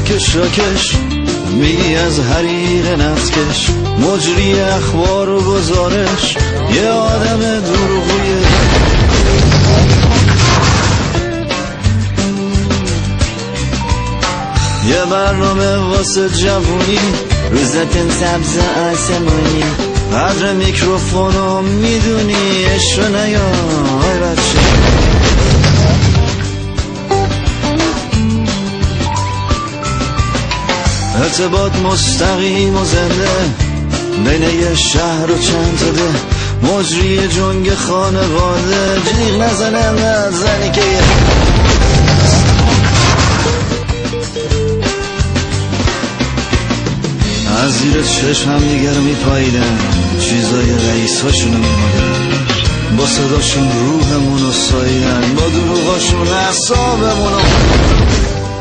راکش راکش میگی از حریق نفتکش، مجری اخبار و گزارش، یه آدم دروغویه. یه برنامه واسه جوونی، روزتن سبز آسمونی، قدر میکروفونو میدونی، عشق نیا های بچه. ارتباط مستقیم و زنده بین یه شهر و چند تا ده، مجری جنگ خانواده، جیغ نزنه زنی که یه از زیر چشم هم دیگر رو میپاییدن، چیزای رئیساشونو میمادن، با صداشون روحمونو ساییدن، با دروغاشون اعصابمونو.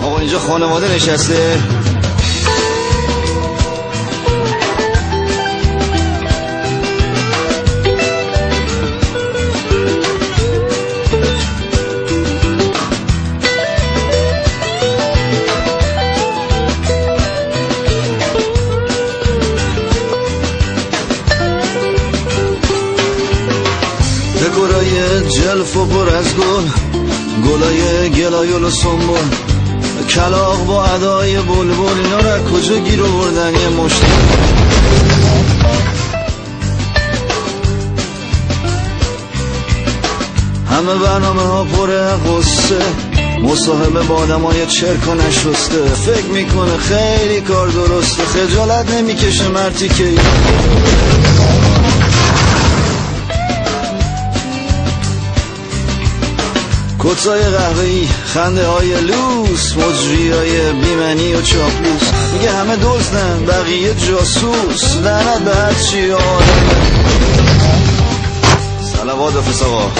آقا اینجا خانواده نشسته، دکورای جلف و پر از گل، گلای گلایل و سنبول، کلاغ با ادای بلبل، اینا را کجا گیر آوردن یه مشت. همه برنامه ها پر غصه، مصاحبه با آدم های چرک و نشسته، فکر میکنه خیلی کار درسته، خجالت نمیکشه مرتی که کتای قهوه‌ای، خنده های لوس، مجری های بیمنی و چاپلوس، میگه همه دزدن بقیه جاسوس، لعنت به هر چی آدمه. صلوات حافظ آقا.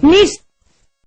نیست